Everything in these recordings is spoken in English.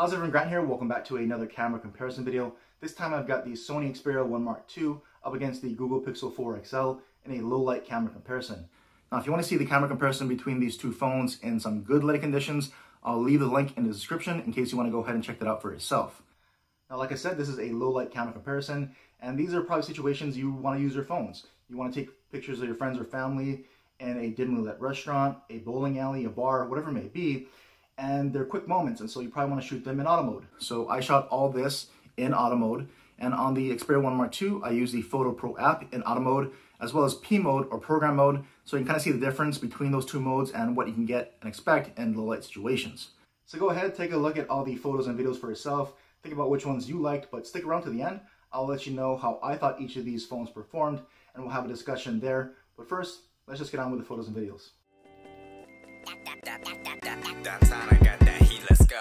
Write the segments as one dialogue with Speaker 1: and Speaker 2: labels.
Speaker 1: How's everyone, Grant here. Welcome back to another camera comparison video. This time I've got the Sony Xperia 1 Mark II up against the Google Pixel 4 XL in a low light camera comparison. Now if you want to see the camera comparison between these two phones in some good lighting conditions, I'll leave the link in the description in case you want to go ahead and check that out for yourself. Now like I said, this is a low light camera comparison, and these are probably situations you want to use your phones. You want to take pictures of your friends or family in a dimly lit restaurant, a bowling alley, a bar, whatever it may be. And they're quick moments, and so you probably want to shoot them in auto mode. So I shot all this in auto mode, and on the Xperia 1 Mark II, I use the Photo Pro app in auto mode, as well as P mode or program mode, so you can kind of see the difference between those two modes and what you can get and expect in low light situations. So go ahead, take a look at all the photos and videos for yourself, think about which ones you liked, but stick around to the end. I'll let you know how I thought each of these phones performed, and we'll have a discussion there. But first, let's just get on with the photos and videos.
Speaker 2: Downtown, I got that heat, let's go.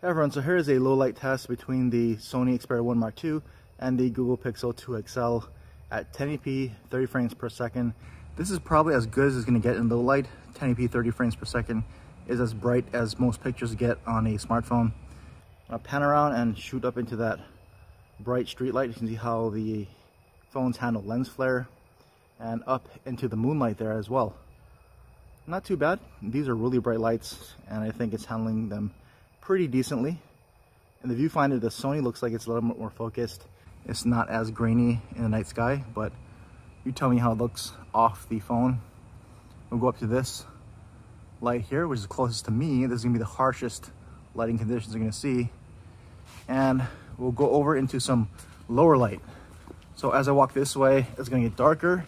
Speaker 1: Hey everyone, so here is a low light test between the Sony Xperia 1 Mark II and the Google Pixel 2 XL at 1080p 30 frames per second. This is probably as good as it's going to get in low light. 1080p 30 frames per second is as bright as most pictures get on a smartphone. I'll pan around and shoot up into that bright street light. You can see how the phones handle lens flare, and up into the moonlight there as well. Not too bad. These are really bright lights, and I think it's handling them pretty decently. In the viewfinder, the Sony looks like it's a little bit more focused. It's not as grainy in the night sky, but you tell me how it looks off the phone. We'll go up to this light here, which is closest to me. This is gonna be the harshest lighting conditions you're gonna see. And we'll go over into some lower light. So as I walk this way, it's gonna get darker,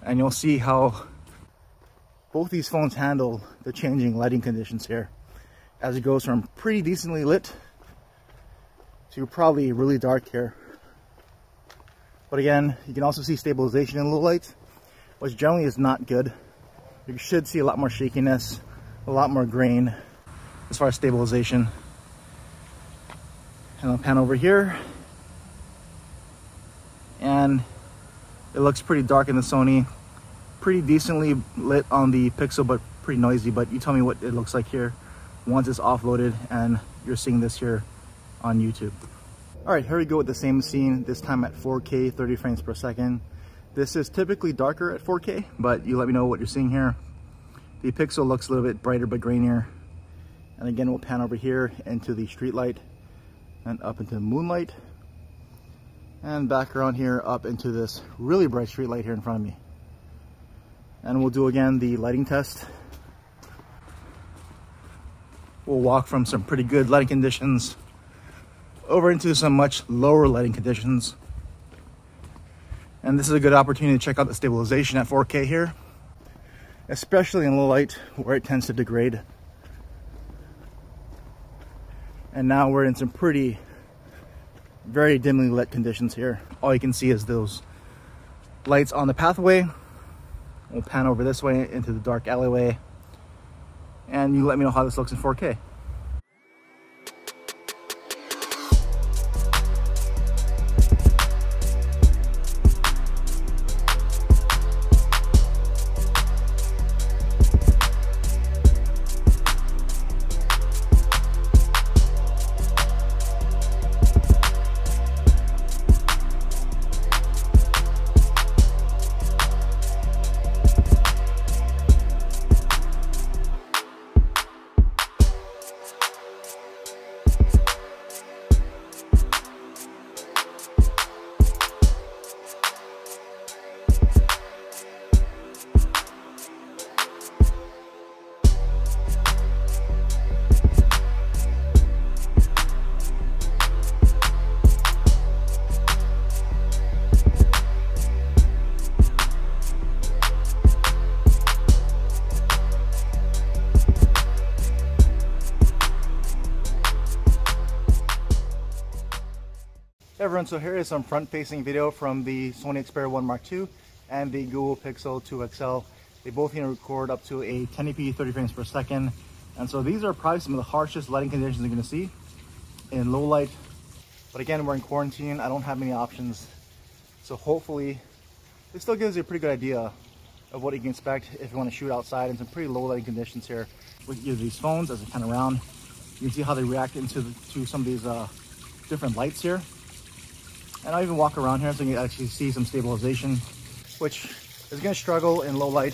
Speaker 1: and you'll see how both these phones handle the changing lighting conditions here, as it goes from pretty decently lit to probably really dark here But again, you can also see stabilization in low light, which generally is not good. You should see a lot more shakiness, a lot more grain as far as stabilization. And I'll pan over here. And it looks pretty dark in the Sony. Pretty decently lit on the Pixel, but pretty noisy. But you tell me what it looks like here once it's offloaded and you're seeing this here on YouTube. All right, here we go with the same scene, this time at 4K, 30 frames per second. This is typically darker at 4K, but you let me know what you're seeing here. The Pixel looks a little bit brighter but grainier. And again, we'll pan over here into the street light and up into the moonlight. And back around here up into this really bright street light here in front of me. And we'll do again the lighting test. We'll walk from some pretty good lighting conditions over into some much lower lighting conditions. And this is a good opportunity to check out the stabilization at 4K here, especially in low light where it tends to degrade. And now we're in some pretty, very dimly lit conditions here. All you can see is those lights on the pathway. We'll pan over this way into the dark alleyway. And you let me know how this looks in 4K. Hey everyone, so here is some front-facing video from the Sony Xperia 1 Mark II and the Google Pixel 2 XL. They both can record up to a 1080p 30 frames per second. And so these are probably some of the harshest lighting conditions you're going to see in low light. But again, we're in quarantine. I don't have many options. So hopefully this still gives you a pretty good idea of what you can expect if you want to shoot outside in some pretty low lighting conditions here. With either these phones as they pan around, you can see how they react to some of these different lights here. And I'll even walk around here so you can actually see some stabilization, which is going to struggle in low light,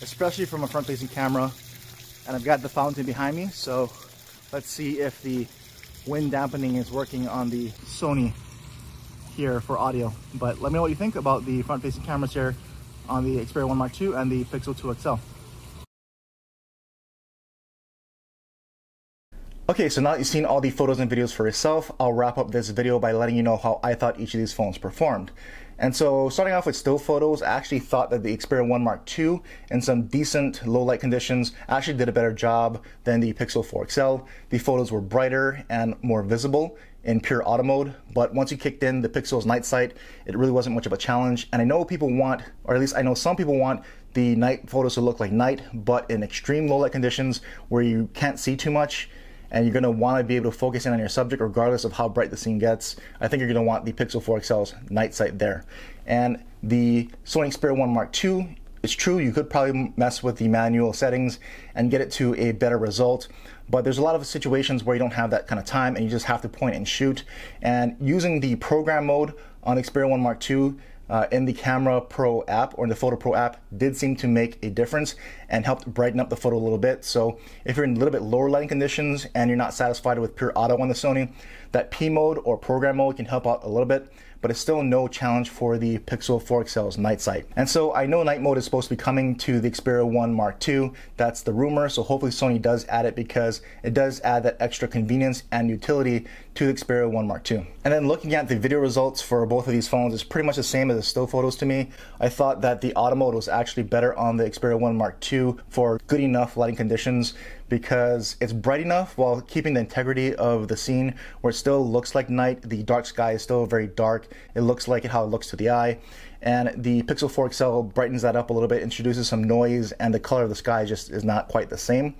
Speaker 1: especially from a front-facing camera. And I've got the fountain behind me, so let's see if the wind dampening is working on the Sony here for audio. But let me know what you think about the front-facing cameras here on the Xperia 1 Mark II and the Pixel 2 XL. Okay, so now that you've seen all the photos and videos for yourself, I'll wrap up this video by letting you know how I thought each of these phones performed. And so starting off with still photos, I actually thought that the Xperia 1 Mark II in some decent low light conditions actually did a better job than the Pixel 4 XL. The photos were brighter and more visible in pure auto mode, but once you kicked in the Pixel's night sight, it really wasn't much of a challenge. And I know people want, or at least I know some people want, the night photos to look like night, but in extreme low light conditions where you can't see too much, and you're going to want to be able to focus in on your subject regardless of how bright the scene gets, I think you're going to want the Pixel 4 XL's night sight there. And the Sony Xperia 1 Mark II, it's true, you could probably mess with the manual settings and get it to a better result, but there's a lot of situations where you don't have that kind of time and you just have to point and shoot. And using the program mode on Xperia 1 Mark II in the Camera Pro app or in the Photo Pro app did seem to make a difference and helped brighten up the photo a little bit. So if you're in a little bit lower lighting conditions and you're not satisfied with pure auto on the Sony, that P mode or program mode can help out a little bit, but it's still no challenge for the Pixel 4 XL's night sight. And so I know night mode is supposed to be coming to the Xperia 1 Mark II. That's the rumor, so hopefully Sony does add it because it does add that extra convenience and utility to the Xperia 1 Mark II. And then looking at the video results for both of these phones is pretty much the same as the still photos to me. I thought that the auto mode was actually better on the Xperia 1 Mark II for good enough lighting conditions because it's bright enough while keeping the integrity of the scene where it still looks like night. The dark sky is still very dark. It looks like how it looks to the eye. And the Pixel 4 XL brightens that up a little bit, introduces some noise, and the color of the sky just is not quite the same.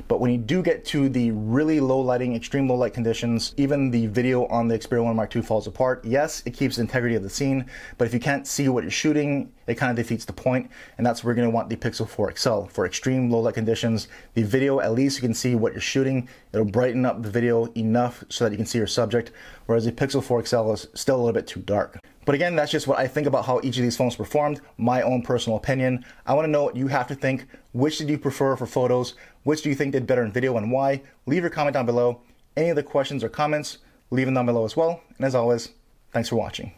Speaker 1: But when you do get to the really low lighting, extreme low light conditions, even the video on the Xperia 1 Mark II falls apart. Yes, it keeps the integrity of the scene, but if you can't see what you're shooting, it kind of defeats the point, and that's where you're going to want the Pixel 4 XL. For extreme low light conditions, the video, at least you can see what you're shooting. It'll brighten up the video enough so that you can see your subject, whereas the Pixel 4 XL is still a little bit too dark. But again, that's just what I think about how each of these phones performed, my own personal opinion. I want to know what you have to think. Which did you prefer for photos? Which do you think did better in video and why? Leave your comment down below. Any other questions or comments, leave them down below as well. And as always, thanks for watching.